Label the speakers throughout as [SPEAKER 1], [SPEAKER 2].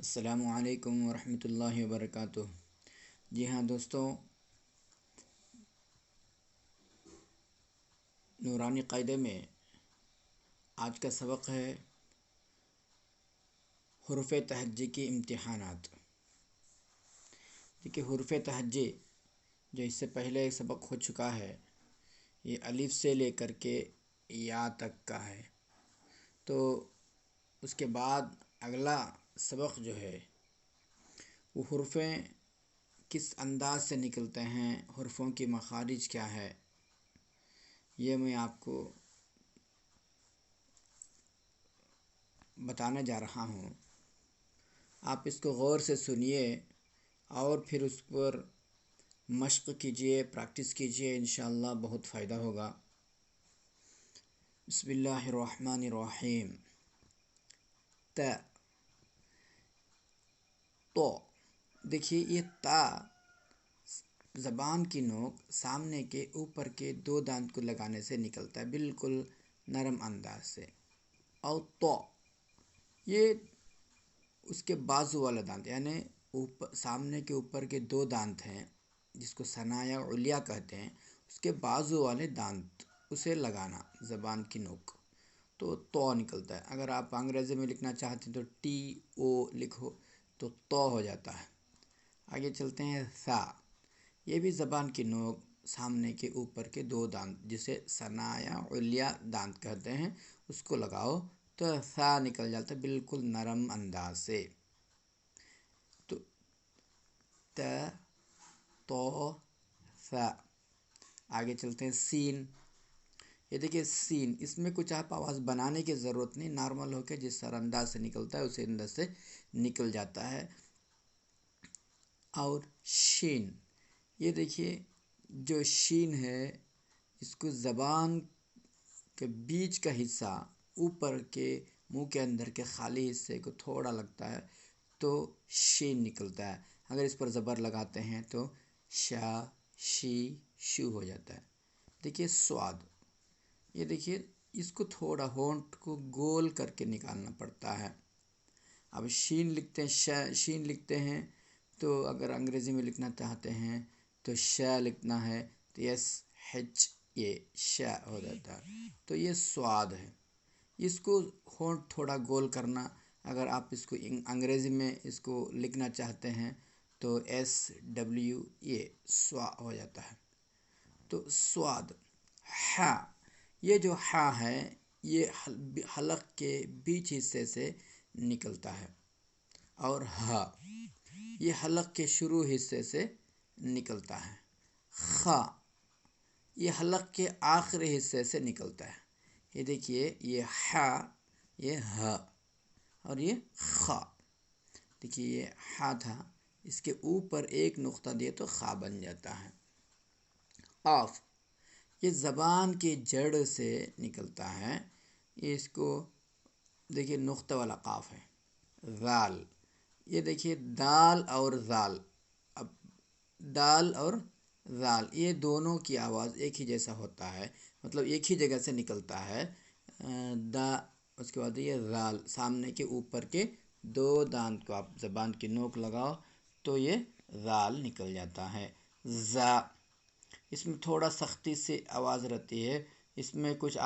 [SPEAKER 1] السلام علیکم ورحمۃ اللہ وبرکاتہ۔ جی ہاں دوستوں، نورانی قاعدے میں آج کا سبق ہے حروف تہجی کے امتحانات۔ دیکھیے حروف تہجی جو اس سے پہلے ایک سبق ہو چکا ہے، یہ الف سے لے کر کے یا تک کا ہے۔ تو اس کے بعد اگلا سبق جو ہے وہ حروفیں کس انداز سے نکلتے ہیں، حروفوں کی مخارج کیا ہے، یہ میں آپ کو بتانے جا رہا ہوں۔ آپ اس کو غور سے سنیے اور پھر اس پر مشق کیجئے، پریکٹس کیجئے، انشاءاللہ بہت فائدہ ہوگا۔ بسم اللہ الرحمن الرحیم۔ تو دیکھیے یہ تا زبان کی نوک سامنے کے اوپر کے دو دانت کو لگانے سے نکلتا ہے، بالکل نرم انداز سے۔ اور تو یہ اس کے بازو والا دانت، یعنی سامنے کے اوپر کے دو دانت ہیں جس کو ثنایا علیا کہتے ہیں، اس کے بازو والے دانت اسے لگانا زبان کی نوک، تو نکلتا ہے۔ اگر آپ انگریزی میں لکھنا چاہتے ہیں تو ٹی او لکھو تو ہو جاتا ہے۔ آگے چلتے ہیں سا۔ یہ بھی زبان کی نوک سامنے کے اوپر کے دو دانت جسے ثنایا علیا دانت کہتے ہیں، اس کو لگاؤ تو سا نکل جاتا ہے بالکل نرم انداز سے۔ تو تو سا۔ آگے چلتے ہیں سین۔ یہ دیکھیے سین، اس میں کچھ آپ آواز بنانے کی ضرورت نہیں، نارمل ہو کے جس طرح انداز سے نکلتا ہے اسی انداز سے نکل جاتا ہے۔ اور شین، یہ دیکھیے جو شین ہے اس کو زبان کے بیچ کا حصہ اوپر کے منہ کے اندر کے خالی حصے کو تھوڑا لگتا ہے تو شین نکلتا ہے۔ اگر اس پر زبر لگاتے ہیں تو شا شی شو ہو جاتا ہے۔ دیکھیے سواد، یہ دیکھیے اس کو تھوڑا ہونٹ کو گول کر کے نکالنا پڑتا ہے۔ اب شین لکھتے ہیں، شین لکھتے ہیں تو اگر انگریزی میں لکھنا چاہتے ہیں تو شا لکھنا ہے تو ایس ایچ یہ شا ہو جاتا ہے۔ تو یہ سواد ہے۔ اس کو ہونٹ تھوڑا گول کرنا، اگر آپ اس کو انگریزی میں اس کو لکھنا چاہتے ہیں تو ایس ڈبلیو یہ سوا ہو جاتا ہے۔ تو سواد۔ ہا، یہ جو ہا ہے یہ حلق کے بیچ حصے سے نکلتا ہے۔ اور ہا، یہ حلق کے شروع حصے سے نکلتا ہے۔ خا، یہ حلق کے آخری حصے سے نکلتا ہے۔ یہ دیکھیے یہ ہا، یہ ہا اور یہ خا۔ دیکھیے یہ ہا تھا، اس کے اوپر ایک نقطہ دے تو خا بن جاتا ہے۔ قاف، یہ زبان کی جڑ سے نکلتا ہے، اس کو دیکھیے نقطہ والا قاف ہے۔ ذال، یہ دیکھیے دال اور ذال، اب دال اور ذال یہ دونوں کی آواز ایک ہی جیسا ہوتا ہے، مطلب ایک ہی جگہ سے نکلتا ہے۔ دا، اس کے بعد یہ ذال، سامنے کے اوپر کے دو دانت کو آپ زبان کی نوک لگاؤ تو یہ ذال نکل جاتا ہے۔ زا، اس میں تھوڑا سختی سے آواز رہتی ہے، اس میں کچھ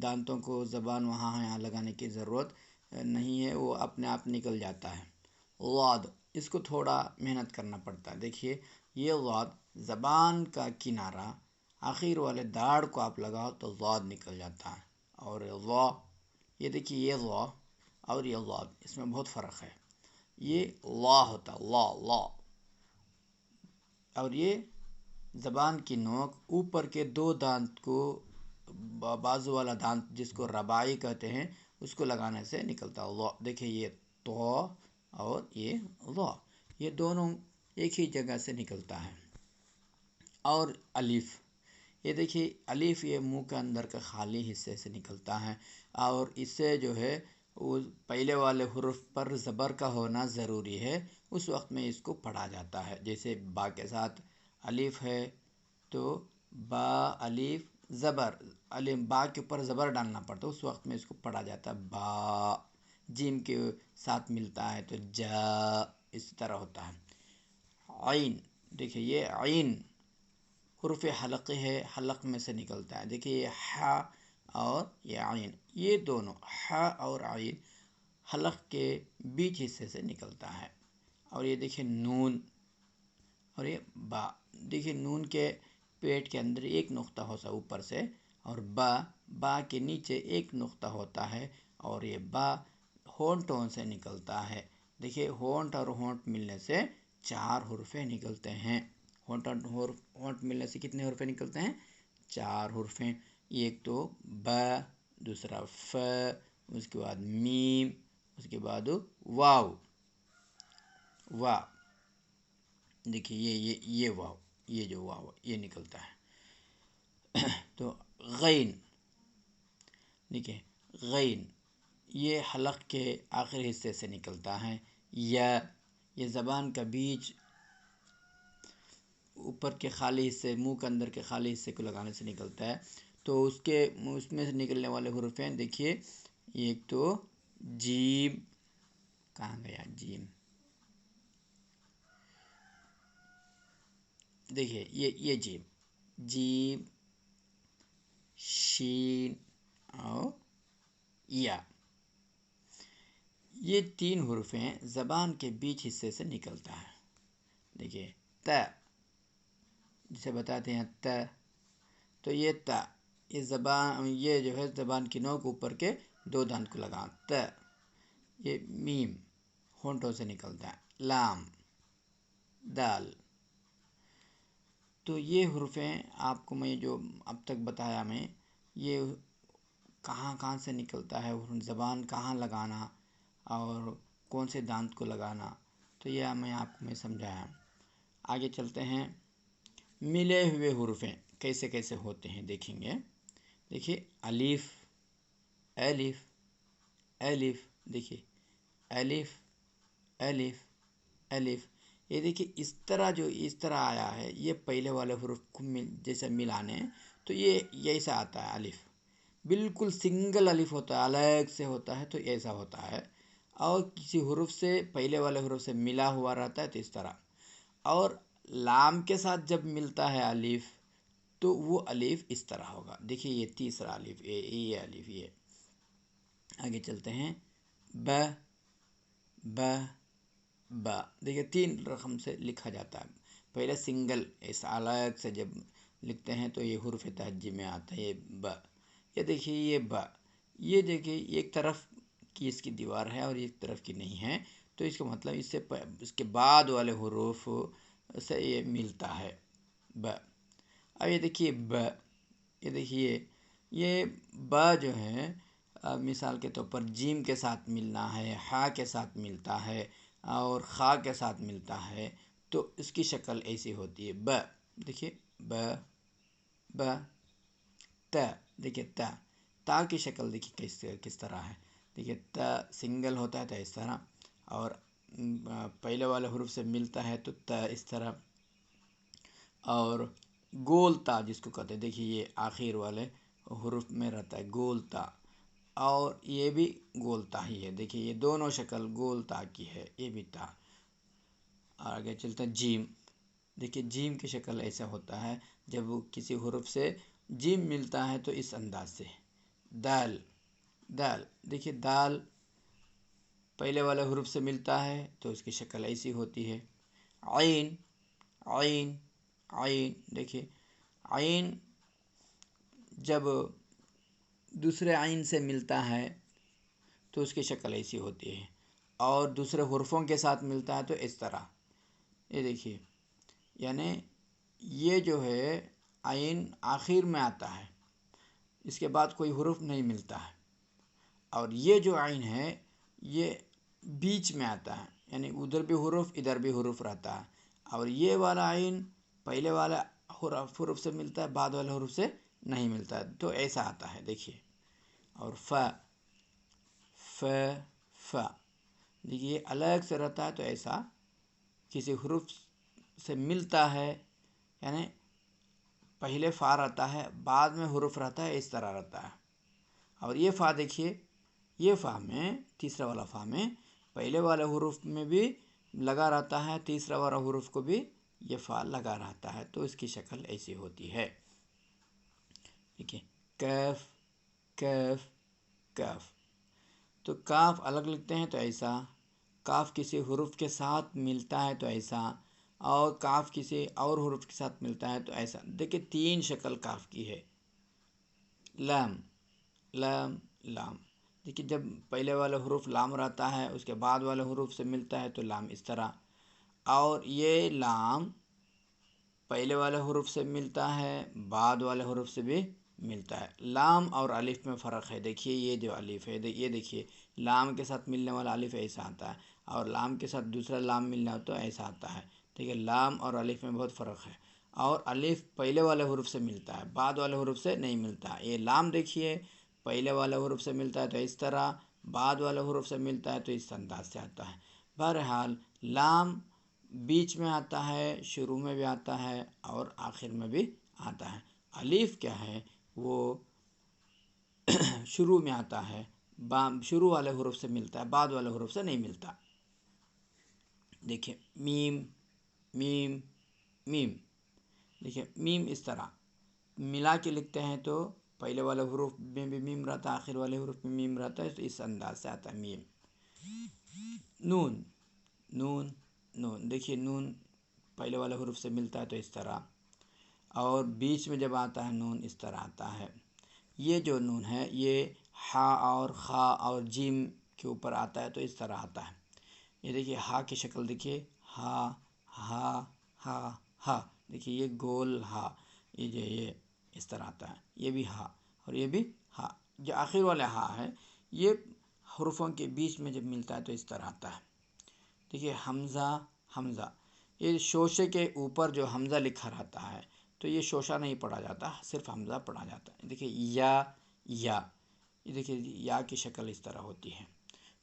[SPEAKER 1] دانتوں کو زبان یہاں لگانے کی ضرورت نہیں ہے، وہ اپنے آپ نکل جاتا ہے۔ واد، اس کو تھوڑا محنت کرنا پڑتا ہے۔ دیکھیے یہ واد، زبان کا کنارہ آخر والے داڑ کو آپ لگاؤ تو واد نکل جاتا ہے۔ اور وا، یہ دیکھیے یہ وا اور یہ واد، اس میں بہت فرق ہے۔ یہ لا ہوتا ہے، لا لا، اور یہ زبان کی نوک اوپر کے دو دانت کو بازو والا دانت جس کو رباعی کہتے ہیں اس کو لگانے سے نکلتا ہے۔ دیکھیے یہ تو اور یہ وا، یہ دونوں ایک ہی جگہ سے نکلتا ہے۔ اور الف، یہ دیکھیے الف یہ منہ کے اندر کے خالی حصے سے نکلتا ہے، اور اس سے جو ہے وہ پہلے والے حرف پر زبر کا ہونا ضروری ہے، اس وقت میں اس کو پڑھا جاتا ہے۔ جیسے با کے ساتھ الف ہے تو با الف زبر، الف با کے اوپر زبر ڈالنا پڑتا ہے، اس وقت میں اس کو پڑھا جاتا ہے با۔ جیم کے ساتھ ملتا ہے تو جا اس طرح ہوتا ہے۔ عین، دیکھیے یہ عین حرف حلق ہے، حلق میں سے نکلتا ہے۔ دیکھیے یہ ح اور یہ عین، یہ دونوں ح اور عین حلق کے بیچ حصے سے نکلتا ہے۔ اور یہ دیکھیے نون اور یہ با، دیکھیے نون کے پیٹ کے اندر ایک نقطہ ہوتا ہے اوپر سے، اور با کے نیچے ایک نقطہ ہوتا ہے، اور یہ با ہونٹوں سے نکلتا ہے۔ دیکھیے ہونٹ اور ہونٹ ملنے سے 4 حرفیں نکلتے ہیں۔ ہونٹ ملنے سے کتنے حرفیں نکلتے ہیں؟ 4 حرفیں۔ ایک تو ب، دوسرا ف، اس کے بعد میم، اس کے بعد واو۔ وا، دیکھیے یہ واو، یہ جو واو یہ نکلتا ہے۔ تو غین، دیکھیے غین یہ حلق کے آخری حصے سے نکلتا ہے۔ یا، یہ زبان کا بیچ اوپر کے خالی حصے، منہ کے اندر کے خالی حصے کو لگانے سے نکلتا ہے۔ تو اس میں سے نکلنے والے حروف ہیں، دیکھیے ایک تو جیم، کہاں گیا جیم، دیکھیے یہ جیم، جیم، شین اور یا، یہ 3 حروف ہیں زبان کے بیچ حصے سے نکلتا ہے۔ دیکھیے ت، جسے بتاتے ہیں ت، تو یہ ت، یہ زبان، یہ جو ہے زبان کی نوک اوپر کے 2 دانت کو لگا ت۔ یہ میم ہونٹوں سے نکلتا ہے۔ لام، دال۔ تو یہ حروفیں آپ کو میں جو اب تک بتایا میں، یہ کہاں سے نکلتا ہے، زبان کہاں لگانا اور کون سے دانت کو لگانا، تو یہ میں آپ کو سمجھایا۔ آگے چلتے ہیں، ملے ہوئے حروفیں کیسے کیسے ہوتے ہیں دیکھیں گے۔ دیکھیے الف، الف، الف، دیکھیے الف، الف، الف، یہ دیکھیے اس طرح آیا ہے، یہ پہلے والے حروف کو جیسے ملانے تو یہ ایسا آتا ہے الف، بالکل سنگل الف ہوتا ہے، الگ سے ہوتا ہے تو ایسا ہوتا ہے۔ اور کسی حروف سے پہلے والے حروف سے ملا ہوا رہتا ہے تو اس طرح۔ اور لام کے ساتھ جب ملتا ہے الف تو وہ الف اس طرح ہوگا۔ دیکھیے یہ تیسرا الف، یہ الف، یہ۔ آگے چلتے ہیں، ب، ب، با، دیکھیے 3 رقم سے لکھا جاتا ہے۔ پہلے سنگل ایسا الگ سے جب لکھتے ہیں تو یہ حروف تہجی میں آتا ہے، یہ ب۔ یہ دیکھیے یہ ب، یہ دیکھیے ایک طرف کی اس کی دیوار ہے اور ایک طرف کی نہیں ہے، تو اس کا مطلب اس کے بعد والے حروف سے یہ ملتا ہے، ب۔ اب یہ دیکھیے ب، یہ دیکھیے یہ ب جو ہے مثال کے طور پر جیم کے ساتھ ملنا ہے، ہا کے ساتھ ملتا ہے اور خا کے ساتھ ملتا ہے، تو اس کی شکل ایسی ہوتی ہے، ب۔ دیکھیے ب، ب، ت، دیکھیے تا کی شکل دیکھیے کس طرح ہے۔ دیکھیے تا سنگل ہوتا ہے تو اس طرح، اور پہلے والے حروف سے ملتا ہے تو تا اس طرح، اور گول تا جس کو کہتے ہیں، دیکھیے یہ آخر والے حروف میں رہتا ہے گول تا، اور یہ بھی گول تا ہی ہے۔ دیکھیے یہ دونوں شکل گول تا کی ہے، یہ بھی تا۔ آگے چلتا ہے جیم، دیکھیے جیم کی شکل ایسا ہوتا ہے جب وہ کسی حروف سے جیم ملتا ہے تو اس انداز سے۔ دال، دال، دیکھیے دال پہلے والے حروف سے ملتا ہے تو اس کی شکل ایسی ہوتی ہے۔ عین، عین، عین، دیکھیے عین جب دوسرے عین سے ملتا ہے تو اس کی شکل ایسی ہوتی ہے، اور دوسرے حرفوں کے ساتھ ملتا ہے تو اس طرح۔ یہ دیکھیے یعنی یہ جو ہے عین آخر میں آتا ہے، اس کے بعد کوئی حرف نہیں ملتا ہے، اور یہ جو عین ہے یہ بیچ میں آتا ہے، یعنی ادھر بھی حرف ادھر بھی حرف رہتا ہے، اور یہ والا عین پہلے والا حرف سے ملتا ہے، بعد والے حرف سے نہیں ملتا ہے، تو ایسا آتا ہے دیکھیے۔ اور ف، ف، ف، دیکھیے الگ سے رہتا ہے تو ایسا، کسی حرف سے ملتا ہے یعنی پہلے فا رہتا ہے بعد میں حرف رہتا ہے، اس طرح رہتا ہے۔ اور یہ فا دیکھیے یہ فا میں تیسرا والا فا میں پہلے والے حروف میں بھی لگا رہتا ہے، تیسرا والا حروف کو بھی یہ فا لگا رہتا ہے، تو اس کی شکل ایسی ہوتی ہے. ٹھیک ہے، کیف کیف کیف. تو کاف الگ لکھتے ہیں تو ایسا، کاف کسی حروف کے ساتھ ملتا ہے تو ایسا، اور کاف کسی اور حروف کے ساتھ ملتا ہے تو ایسا. دیکھیں 3 شکل کاف کی ہے. لام لام لام. دیکھیے جب پہلے والا حروف لام رہتا ہے اس کے بعد والے حروف سے ملتا ہے تو لام اس طرح، اور یہ لام پہلے والے حروف سے ملتا ہے بعد والے حروف سے بھی ملتا ہے. لام اور الف میں فرق ہے. دیکھیے یہ جو الف ہے یہ دیکھیے لام کے ساتھ ملنے والا الف ایسا آتا ہے، اور لام کے ساتھ دوسرا لام ملنا ہو تو ایسا آتا ہے. ٹھیک ہے، لام اور الف میں بہت فرق ہے. اور الف پہلے والے حروف سے ملتا ہے، بعد والے حروف سے نہیں ملتا. یہ لام دیکھیے پہلے والے حروف سے ملتا ہے تو اس طرح، بعد والے حروف سے ملتا ہے تو اس انداز سے آتا ہے. بہرحال لام بیچ میں آتا ہے، شروع میں بھی آتا ہے اور آخر میں بھی آتا ہے. الف کیا ہے وہ شروع میں آتا ہے، شروع والے حروف سے ملتا ہے، بعد والے حروف سے نہیں ملتا. دیکھیں میم میم میم. دیکھیں میم اس طرح ملا کے لکھتے ہیں تو پہلے والے حروف میں بھی میم رہتا ہے، آخر والے حروف میں میم رہتا ہے، تو اس انداز سے آتا ہے میم. نون نون نون. دیکھیے نون پہلے والے حروف سے ملتا ہے تو اس طرح، اور بیچ میں جب آتا ہے نون اس طرح آتا ہے. یہ جو نون ہے یہ ہا اور خا اور جیم کے اوپر آتا ہے تو اس طرح آتا ہے. یہ دیکھیے ہا کی شکل دیکھیے، ہا ہا ہا ہا. دیکھیے یہ گول ہا، یہ اس طرح آتا ہے. یہ بھی ہا اور یہ بھی ہا. جو آخر والا ہا ہے یہ حروفوں کے بیچ میں جب ملتا ہے تو اس طرح آتا ہے. دیکھیے حمزہ حمزہ. یہ شوشے کے اوپر جو حمزہ لکھا رہتا ہے تو یہ شوشہ نہیں پڑھا جاتا، صرف حمزہ پڑھا جاتا ہے. دیکھیے یا یا. یہ دیکھیے یا کی شکل اس طرح ہوتی ہے.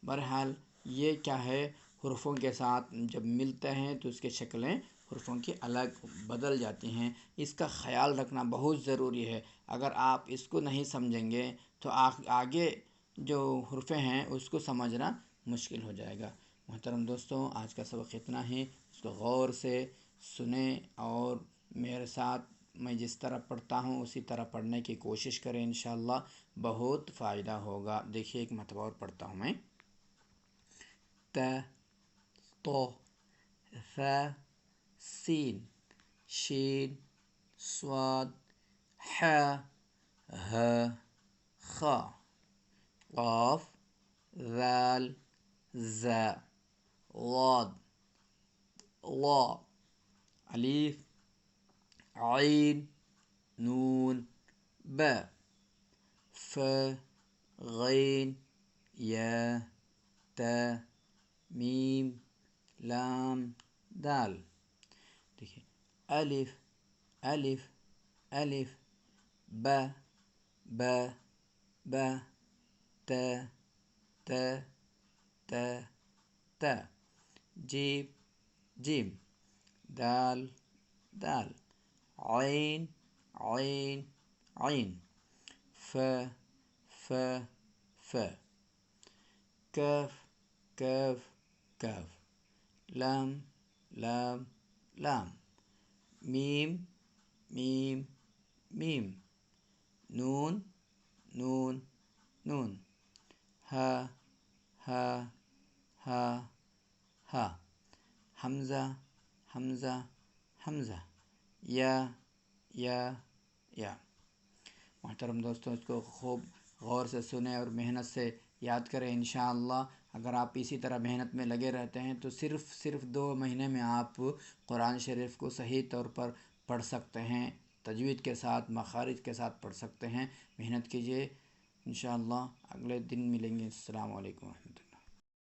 [SPEAKER 1] بہرحال یہ کیا ہے، حروفوں کے ساتھ جب ملتے ہیں تو اس کی شکلیں حروفوں کی الگ بدل جاتی ہیں. اس کا خیال رکھنا بہت ضروری ہے. اگر آپ اس کو نہیں سمجھیں گے تو آگے جو حروفیں ہیں اس کو سمجھنا مشکل ہو جائے گا. محترم دوستوں، آج کا سبق اتنا ہی. اس کو غور سے سنیں اور میرے ساتھ میں جس طرح پڑھتا ہوں اسی طرح پڑھنے کی کوشش کریں، انشاءاللہ بہت فائدہ ہوگا. دیکھیے ایک مرتبہ اور پڑھتا ہوں میں. ت تو ث سین شین صاد ح ہ خ قاف ذال ز ضاد ظا الف عین نون با ف غین یا تا میم لام دال. دیکھیے الف الف الف با با با تا تا تا تا جیم جیم دال دال عین عین عین ف ف ف کاف کاف کاف لام لام لام میم میم میم نون نون نون ہا ہا ہا ہا حمزہ حمزہ حمزہ یا یا. محترم دوستوں، اس کو خوب غور سے سنیں اور محنت سے یاد کریں. انشاءاللہ اگر آپ اسی طرح محنت میں لگے رہتے ہیں تو صرف 2 مہینے میں آپ قرآن شریف کو صحیح طور پر پڑھ سکتے ہیں، تجوید کے ساتھ مخارج کے ساتھ پڑھ سکتے ہیں. محنت کیجیے، انشاءاللہ اگلے دن ملیں گے. السلام علیکم ورحمۃ اللہ.